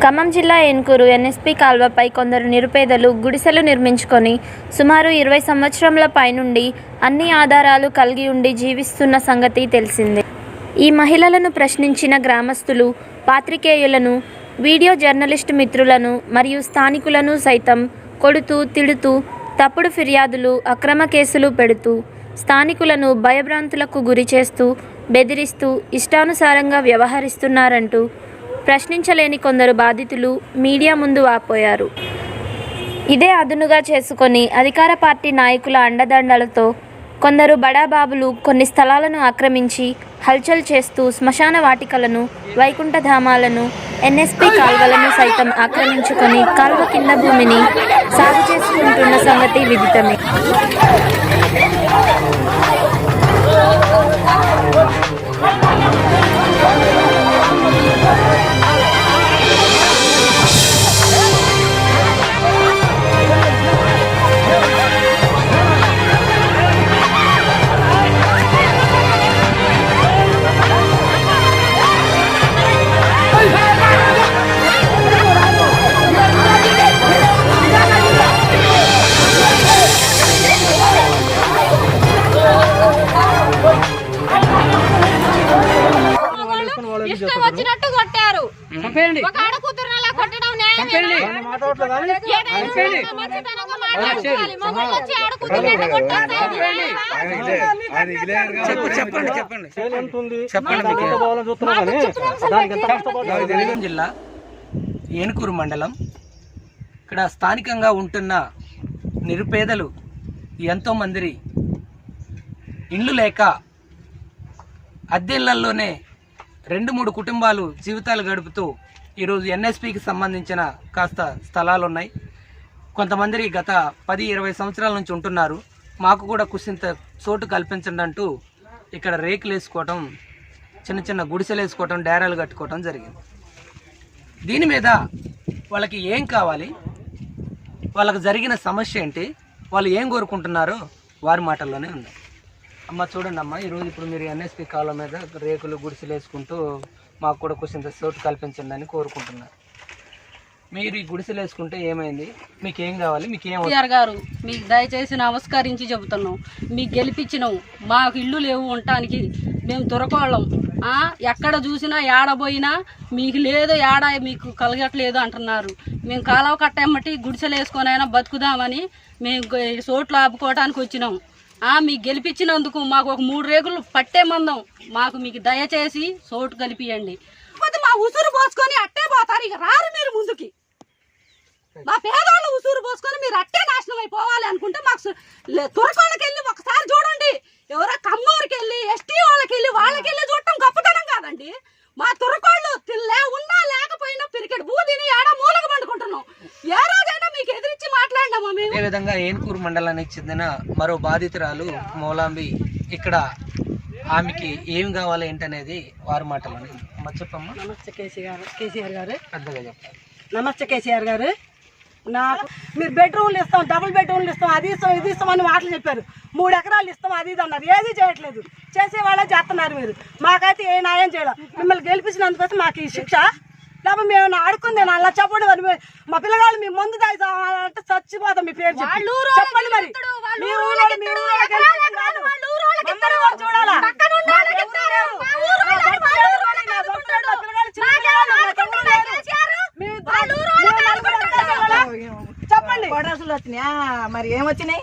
ఖమ్మం జిల్లా ఏన్కూరు ఎన్ఎస్పీ కాల్వపై కొందరు నిరుపేదలు గుడిసెలు నిర్మించుకొని సుమారు 20 సంవత్సరముల పైనుండి అన్ని ఆధారాలు కలిగి ఉండి జీవిస్తున్న సంగతి తెలిసిందే. ఈ మహిళలను ప్రశ్నించిన గ్రామస్తులు పాత్రికేయులను, వీడియో జర్నలిస్టు మిత్రులను మరియు స్థానికులను సైతం కొడుతూ, తిడుతూ, తప్పుడు ఫిర్యాదులు, అక్రమ కేసులు పెడుతూ స్థానికులను భయభ్రాంతులకు గురి చేస్తూ, బెదిరిస్తూ ఇష్టానుసారంగా వ్యవహరిస్తున్నారంటూ ప్రశ్నించలేని కొందరు బాధితులు మీడియా ముందు వాపోయారు. ఇదే అదునుగా చేసుకొని అధికార పార్టీ నాయకుల అండదండలతో కొందరు బడాబాబులు కొన్ని స్థలాలను ఆక్రమించి హల్చల్ చేస్తూ శ్మశాన వాటికలను, వైకుంఠధామాలను, ఎన్ఎస్పీ కాల్వలను సైతం ఆక్రమించుకొని కాల్వ కింద భూమిని సాగు చేసుకుంటున్న సంగతి విదితమే. ఇష్టం వచ్చినట్టు కొట్టారు. ఒక ఆడకూతురుని అలా కొట్టడం న్యాయమేనా? జిల్లా ఏన్కూరు మండలం. ఇక్కడ స్థానికంగా ఉంటున్న నిరుపేదలు ఎంతోమంది ఇండ్లు లేక అద్దెళ్లలోనే 2-3 కుటుంబాలు జీవితాలు గడుపుతూ ఈరోజు ఎన్ఎస్పీకి సంబంధించిన కాస్త స్థలాలు ఉన్నాయి. కొంతమంది గత 10-20 సంవత్సరాల నుంచి ఉంటున్నారు. మాకు కూడా కుసింత చోటు కల్పించండి అంటూ ఇక్కడ రేకులు వేసుకోవటం, చిన్న చిన్న గుడిసెలు వేసుకోవటం, డేరాలు కట్టుకోవటం జరిగింది. దీని మీద వాళ్ళకి ఏం కావాలి, వాళ్ళకి జరిగిన సమస్య ఏంటి, వాళ్ళు ఏం కోరుకుంటున్నారో వారి మాటల్లోనే ఉంది. అమ్మ చూడండి అమ్మ, ఈరోజు ఇప్పుడు మీరు ఎన్ఎస్పీ కాలువ మీద రేకులు గుడిసెలు వేసుకుంటూ మాకు కూడా కొంచెం చోటు కల్పించండి అని కోరుకుంటున్నారు. మీరు ఈ గుడిసెలు వేసుకుంటే ఏమైంది, మీకు ఏం కావాలి, మీకు ఏం గారు మీకు దయచేసి నమస్కరించి చెబుతున్నాం. మీకు గెలిపించినాం, మాకు ఇల్లు లేవు ఉండటానికి, మేము దొరకోళ్ళం. ఎక్కడ చూసినా ఏడబోయినా మీకు లేదు, ఏడ మీకు కలగట్లేదు అంటున్నారు. మేము కాలువ కట్టేమ్మటి గుడిసెలు వేసుకొని అయినా బతుకుదామని మేము చోట్లు ఆపుకోవడానికి వచ్చినాం. మీకు గెలిపించినందుకు మాకు ఒక 3 రేకులు పట్టే మందం, మాకు మీకు దయచేసి చోటు కలిపియండి. మా ఉసురు పోసుకొని అట్టే పోతారు, ఇక రారు మీరు ముందుకి. మా పేదవాళ్ళు ఉసురు పోసుకొని మీరు అట్టే నాశనం అయిపోవాలి అనుకుంటే మాకు తురకోళ్ళకి వెళ్ళి ఒకసారి చూడండి. ఎవరో కమ్మూరికి వెళ్ళి, ఎస్టీ వాళ్ళకి వెళ్ళి చూడటం గొప్పతనం కాదండి. మా తురకోళ్ళు ఉన్నా లేకపోయినా పిరికెడు బూదిని ఏడా మూలక పండుకుంటున్నాం. ఏ రోజైనా మీకు ఎదిరించి మాట్లాడినామా మేము? అదే విధంగా ఏన్కూరు మండలానికి చెందిన మరో బాధితురాలు మౌలాంబి, ఇక్కడ ఆమెకి ఏం కావాలి ఏంటనేది వారి మాటలోనే. చెప్పమ్మా. నమస్తే కేసీఆర్ గారు. పెద్దగా చెప్పాలి. నమస్తే కేసీఆర్ గారు. నాకు మీరు బెడ్రూమ్లు ఇస్తాం, డబుల్ బెడ్రూమ్లు ఇస్తాం, అది ఇస్తాం, ఇది ఇస్తామని మాటలు చెప్పారు. 3 ఎకరాలు ఇస్తాం, అది ఇది అన్నారు. ఏది చేయట్లేదు, చేసేవాళ్ళే చేస్తున్నారు. మీరు మాకైతే ఏ న్యాయం చేయాలి. మిమ్మల్ని గెలిపించినందుకోసం మాకు ఈ శిక్ష. లేకపోతే మేము ఆడుకుంది అలా చెప్పండి. మరి మా పిల్లగాళ్ళు మీ ముందు తాగితే చచ్చిపోతాం. మీ పేరు చెప్పండి. మరి చూడాలా చెప్పండి. కోటర్సులు వచ్చినాయా? మరి ఏమొచ్చినాయి?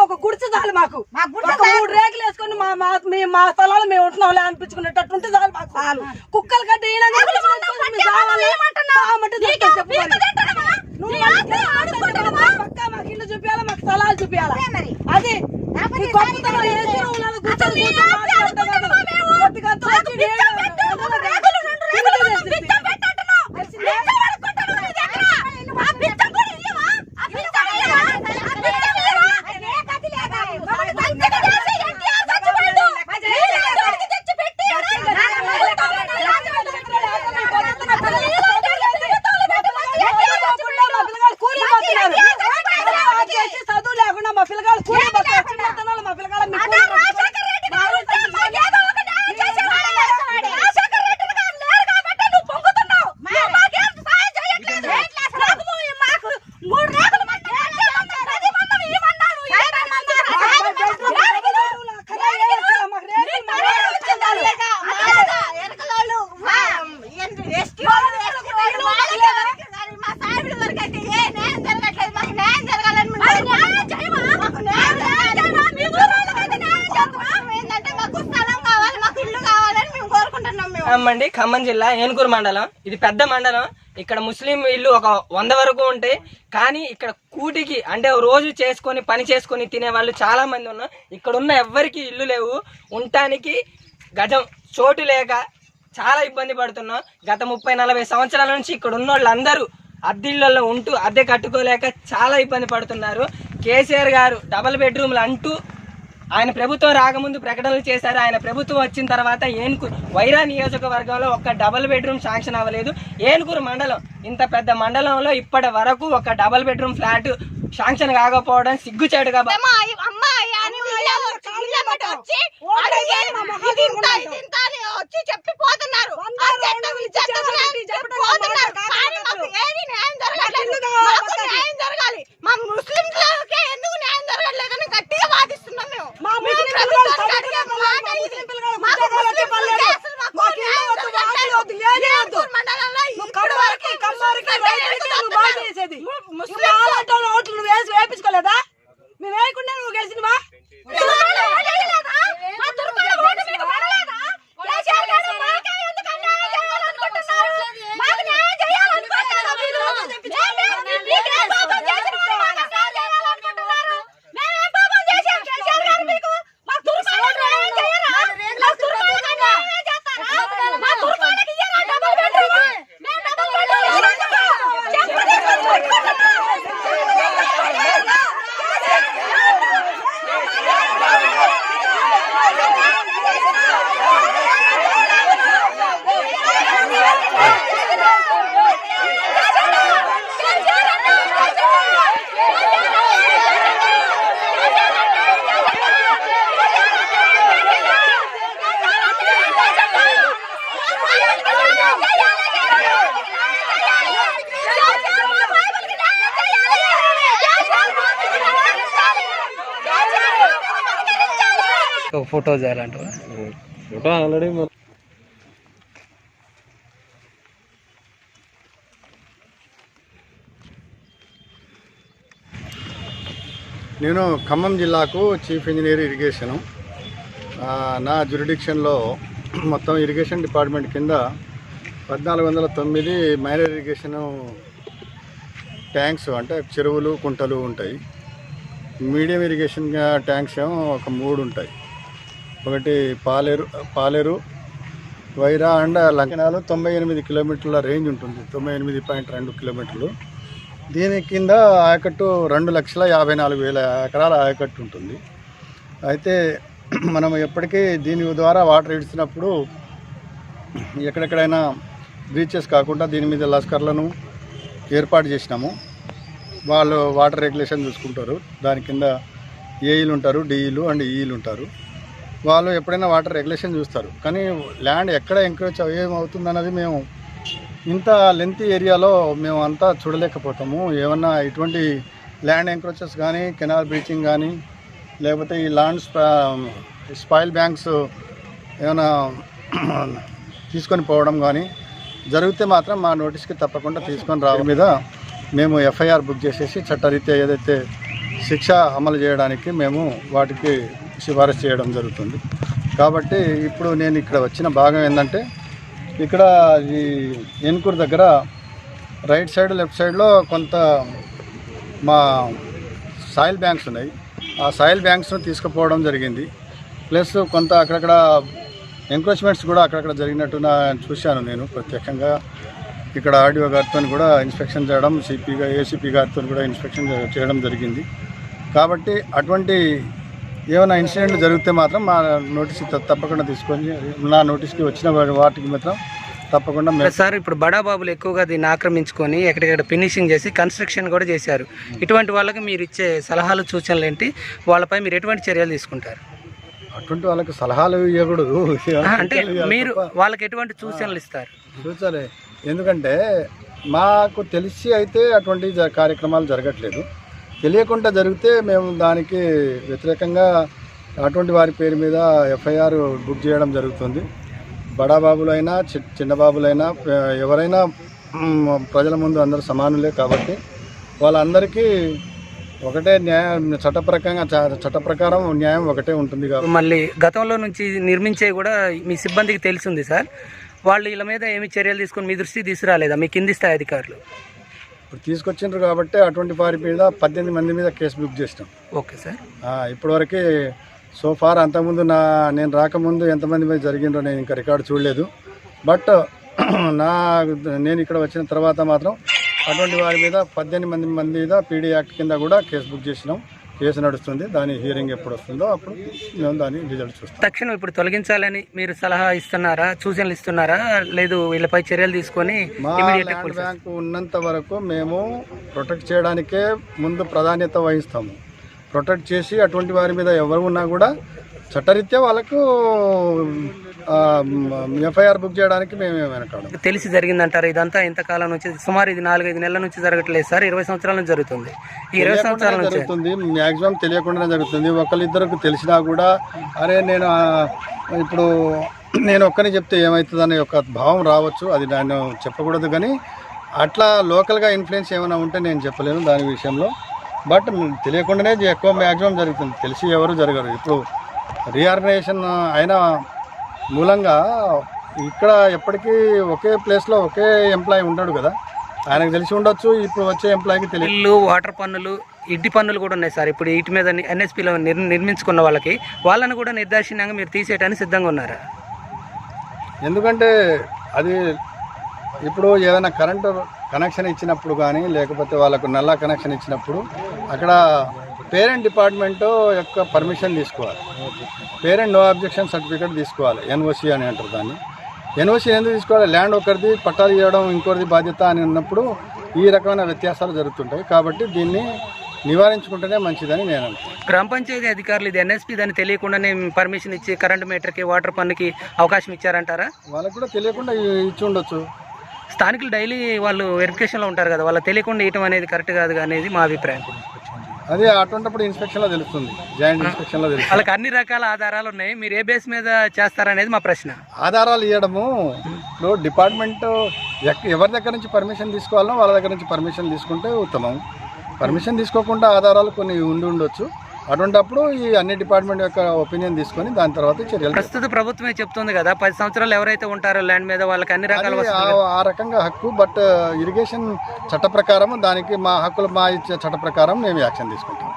ఒక గుడిసె చాలు మాకు. 3 రేకులు వేసుకొని మా స్థలాలు మేము ఉంటున్నాం అనిపించుకునేటట్టు ఉంటే చాలు మాకు. కుక్కలు కట్టి మాకు ఇల్లు చూపించాలా, మాకు స్థలాలు చూపించాలా. అది గొప్పతనం. అంటున్నాం మేము. అమ్మండి ఖమ్మం జిల్లా ఏనుకూరు మండలం. ఇది పెద్ద మండలం. ఇక్కడ ముస్లిం ఇల్లు ఒక 100 వరకు ఉంటాయి. కానీ ఇక్కడ కూటికి అంటే రోజు చేసుకొని పని చేసుకొని తినే వాళ్ళు చాలా మంది ఉన్నారు. ఇక్కడ ఉన్న ఎవ్వరికి ఇల్లు లేవు. ఉండటానికి గజం చోటు లేక చాలా ఇబ్బంది పడుతున్నాం. గత 30-40 సంవత్సరాల నుంచి ఇక్కడ ఉన్న వాళ్ళందరూ అద్దెళ్ళల్లో ఉంటూ అద్దె కట్టుకోలేక చాలా ఇబ్బంది పడుతున్నారు. కేసీఆర్ గారు డబుల్ బెడ్రూమ్లు అంటూ ఆయన ప్రభుత్వం రాకముందు ప్రకటనలు చేశారు. ఆయన ప్రభుత్వం వచ్చిన తర్వాత వైరా నియోజకవర్గంలో ఒక్క డబుల్ బెడ్రూమ్ శాంక్షన్ అవ్వలేదు. ఏనుకూరు మండలం ఇంత పెద్ద మండలంలో ఇప్పటి వరకు ఒక డబుల్ బెడ్రూమ్ ఫ్లాట్ శాంక్షన్ కాకపోవడం సిగ్గుచేటుగా వచ్చి చెప్పిపోతున్నారు. న్యాయం జరగాలి. మా ముస్లింలకే ఎందుకు న్యాయం జరగట్లేదని గట్టిగా వాదిస్తున్నాం మేము. వేపించుకోలేదా? మేము వేయకుండా నువ్వు గెలిచినవా? ఒక ఫోటో చేయాలంటే ఫోటో ఆల్రెడీ నేను ఖమ్మం జిల్లాకు చీఫ్ ఇంజనీర్ ఇరిగేషను. నా జ్యూరిడిక్షన్లో మొత్తం ఇరిగేషన్ డిపార్ట్మెంట్ కింద 1409 మైనర్ ఇరిగేషన్ ట్యాంక్స్ అంటే చెరువులు కుంటలు ఉంటాయి. మీడియం ఇరిగేషన్ ట్యాంక్స్ ఏమో ఒక 3 ఉంటాయి. ఒకటి పాలేరు వైరా అండ్ లంకనాలు 98 కిలోమీటర్ల రేంజ్ ఉంటుంది, 98.2 కిలోమీటర్లు. దీని కింద ఆయకట్టు 2,54,000 ఎకరాల ఆయకట్టు ఉంటుంది. అయితే మనం ఎప్పటికీ దీని ద్వారా వాటర్ ఇడిచినప్పుడు ఎక్కడెక్కడైనా బ్రీచెస్ కాకుండా దీని మీద లస్కర్లను ఏర్పాటు చేసినాము. వాళ్ళు వాటర్ రెగ్యులేషన్ చూసుకుంటారు. దాని కింద ఏఈలు ఉంటారు, డిఈలు అండ్ ఈఈలు ఉంటారు. వాళ్ళు ఎప్పుడైనా వాటర్ రెగ్యులేషన్ చూస్తారు. కానీ ల్యాండ్ ఎక్కడ ఎంక్రోచ్ ఏమవుతుందన్నది మేము ఇంత లెంతీ ఏరియాలో మేము అంతా చూడలేకపోతాము. ఏమన్నా ఇటువంటి ల్యాండ్ ఎంక్రోచెస్ కానీ కెనాల్ బ్రీచింగ్ కానీ లేకపోతే ఈ ల్యాండ్ స్పాయిల్ బ్యాంక్స్ ఏమైనా తీసుకొని పోవడం కానీ జరిగితే మాత్రం మా నోటీస్కి తప్పకుండా తీసుకొని రావడం మీద మేము ఎఫ్ఐఆర్ బుక్ చేసేసి చట్టరీత్యా ఏదైతే శిక్ష అమలు చేయడానికి మేము వాటికి సిఫారసు చేయడం జరుగుతుంది. కాబట్టి ఇప్పుడు నేను ఇక్కడ వచ్చిన భాగం ఏంటంటే ఇక్కడ ఈ ఏనుకూరు దగ్గర రైట్ సైడ్ లెఫ్ట్ సైడ్లో కొంత మా సాయిల్ బ్యాంక్స్ ఉన్నాయి. ఆ సాయిల్ బ్యాంక్స్ను తీసుకుపోవడం జరిగింది. ప్లస్ కొంత అక్కడక్కడ ఎంక్రోచ్మెంట్స్ కూడా అక్కడక్కడ జరిగినట్టు చూశాను నేను ప్రత్యేకంగా. ఇక్కడ ఆర్డీఓ గారితో కూడా ఇన్స్పెక్షన్ చేయడం, ఏసీపీ గారితో కూడా ఇన్స్పెక్షన్ చేయడం జరిగింది. కాబట్టి అటువంటి ఏమైనా ఇన్సిడెంట్లు జరిగితే మాత్రం మా నోటీస్ తప్పకుండా తీసుకొని నా నోటీస్కి వచ్చిన వాటికి మాత్రం తప్పకుండా. సార్ ఇప్పుడు బడాబాబులు ఎక్కువగా దీన్ని ఆక్రమించుకొని ఎక్కడెక్కడ ఫినిషింగ్ చేసి కన్స్ట్రక్షన్ కూడా చేశారు. ఇటువంటి వాళ్ళకి మీరు ఇచ్చే సలహాలు సూచనలు ఏంటి? వాళ్ళపై మీరు ఎటువంటి చర్యలు తీసుకుంటారు? అటువంటి వాళ్ళకి సలహాలు ఇవ్వకూడదు. అంటే మీరు వాళ్ళకి ఎటువంటి సూచనలు ఇస్తారు? సూచనలే. ఎందుకంటే మాకు తెలిసి అయితే అటువంటి కార్యక్రమాలు జరగట్లేదు. తెలియకుండా జరిగితే మేము దానికి వ్యతిరేకంగా అటువంటి వారి పేరు మీద ఎఫ్ఐఆర్ బుక్ చేయడం జరుగుతుంది. బడాబాబులైనా చిన్నబాబులైనా ఎవరైనా ప్రజల ముందు అందరూ సమానులే. కాబట్టి వాళ్ళందరికీ ఒకటే న్యాయం, చట్ట ప్రకారం న్యాయం ఒకటే ఉంటుంది కాబట్టి మళ్ళీ గతంలో నుంచి నిర్మించే కూడా మీ సిబ్బందికి తెలిసింది సార్, వాళ్ళు వీళ్ళ మీద ఏమి చర్యలు తీసుకొని మీ దృష్టికి తీసుకురాలేదా మీ కింది స్థాయి అధికారులు? ఇప్పుడు తీసుకొచ్చిండ్రు కాబట్టి అటువంటి వారి మీద 18 మంది మీద కేసు బుక్ చేసినాం. Okay sir. ఇప్పటివరకు సోఫార్ అంతకుముందు నేను రాకముందు ఎంతమంది మీద జరిగిందో నేను ఇంకా రికార్డు చూడలేదు. బట్ నేను ఇక్కడ వచ్చిన తర్వాత మాత్రం అటువంటి వారి మీద 18 మంది మీద పీడీ యాక్ట్ కింద కూడా కేసు బుక్ చేసినాం. కేసు నడుస్తుంది. దాని హియరింగ్ ఎప్పుడు వస్తుందో అప్పుడు మేము దాని రిజల్ట్ చూస్తాం. తక్షణం ఇప్పుడు తొలగించాలని మీరు సలహా ఇస్తున్నారా, సూచనలు ఇస్తున్నారా, లేదు వీళ్ళపై చర్యలు తీసుకొని? మా ల్యాండ్ బ్యాంకు ఉన్నంత వరకు మేము ప్రొటెక్ట్ చేయడానికే ముందు ప్రాధాన్యత వహిస్తాము. ప్రొటెక్ట్ చేసి అటువంటి వారి మీద ఎవరు ఉన్నా కూడా చట్టరీత్యా వాళ్ళకు ఎఫ్ఐఆర్ బుక్ చేయడానికి మేము వెనకాడం. తెలిసి జరిగిందంటారు ఇదంతా? ఇంతకాలం నుంచి సుమారు ఇది 4-5 నెలల నుంచి జరగట్లేదు సార్, 20 సంవత్సరాల నుంచి జరుగుతుంది. ఈ 20 సంవత్సరాల నుంచి జరుగుతుంది. మ్యాక్సిమం తెలియకుండానే జరుగుతుంది. ఒకళ్ళిద్దరికి తెలిసినా కూడా అరే ఇప్పుడు నేను ఒక్కని చెప్తే ఏమవుతుందనే ఒక భావం రావచ్చు. అది నేను చెప్పకూడదు, కానీ అట్లా లోకల్గా ఇన్ఫ్లుయెన్స్ ఏమైనా ఉంటే నేను చెప్పలేను దాని విషయంలో. బట్ తెలియకుండానే ఎక్కువ మ్యాక్సిమం జరుగుతుంది. తెలిసి ఎవరు జరగరు. ఇప్పుడు రీఆర్గనైజేషన్ అయిన మూలంగా ఇక్కడ ఎప్పటికీ ఒకే ప్లేస్లో ఒకే ఎంప్లాయీ ఉంటాడు కదా, ఆయనకు తెలిసి ఉండొచ్చు. ఇప్పుడు వచ్చే ఎంప్లాయీకి తెలియదు. ఇల్లు, వాటర్ పన్నులు, ఇంటి పన్నులు కూడా ఉన్నాయి సార్. ఇప్పుడు వీటి మీద ఎన్ఎస్పీలో నిర్మించుకున్న వాళ్ళని కూడా నిర్దాక్షిణ్యంగా మీరు తీసేయడానికి సిద్ధంగా ఉన్నారా? ఎందుకంటే అది ఇప్పుడు ఏదైనా కరెంటు కనెక్షన్ ఇచ్చినప్పుడు కానీ లేకపోతే వాళ్ళకు నల్లా కనెక్షన్ ఇచ్చినప్పుడు అక్కడ పేరెంట్ డిపార్ట్మెంట్ యొక్క పర్మిషన్ తీసుకోవాలి. పేరెంట్ నో అబ్జెక్షన్ సర్టిఫికేట్ తీసుకోవాలి. ఎన్ఓసి అని అంటారు దాన్ని. ఎన్ఓసి ఎందుకు తీసుకోవాలి? ల్యాండ్ ఒకరిది పట్టాలు ఇవ్వడం ఇంకొకరిది బాధ్యత అని ఉన్నప్పుడు ఈ రకమైన వ్యత్యాసాలు జరుగుతుంటాయి. కాబట్టి దీన్ని నివారించుకుంటేనే మంచిదని నేను అనుకుంటున్నాను. గ్రామ పంచాయతీ అధికారులు ఇది ఎన్ఎస్పీ దాన్ని తెలియకుండానే పర్మిషన్ ఇచ్చి కరెంటు మీటర్కి, వాటర్ పన్నుకి అవకాశం ఇచ్చారంటారా? వాళ్ళకు కూడా తెలియకుండా ఇచ్చి ఉండొచ్చు. స్థానికులు డైలీ వాళ్ళు వెరిఫికేషన్లో ఉంటారు కదా, వాళ్ళకి తెలియకుండా ఇవ్వడం అనేది కరెక్ట్ కాదు అనేది మా అభిప్రాయం. అది అటువంటిప్పుడు ఇన్స్పెక్షన్లో తెలుస్తుంది, జాయింట్ ఇన్స్పెక్షన్లో తెలుస్తుంది. వాళ్ళకి అన్ని రకాల ఆధారాలు ఉన్నాయి, మీరు ఏ బేస్ మీద చేస్తారనేది మా ప్రశ్న. ఆధారాలు ఇవ్వడము ఇప్పుడు డిపార్ట్మెంట్ ఎవరి దగ్గర నుంచి పర్మిషన్ తీసుకోవాలో వాళ్ళ దగ్గర నుంచి పర్మిషన్ తీసుకుంటే ఉత్తమం. పర్మిషన్ తీసుకోకుండా ఆధారాలు కొన్ని ఉండొచ్చు. అటువంటిప్పుడు ఈ అన్ని డిపార్ట్మెంట్ యొక్క ఒపీనియన్ తీసుకొని దాని తర్వాత చర్యలు. ప్రస్తుత ప్రభుత్వమే చెప్తుంది కదా 10 సంవత్సరాలు ఎవరైతే ఉంటారో ల్యాండ్ మీద వాళ్ళకి అన్ని రకాల ఆ రకంగా హక్కు. బట్ ఇరిగేషన్ చట్ట ప్రకారం దానికి మా హక్కులు మా ఇచ్చే చట్ట ప్రకారం మేము యాక్షన్ తీసుకుంటాం.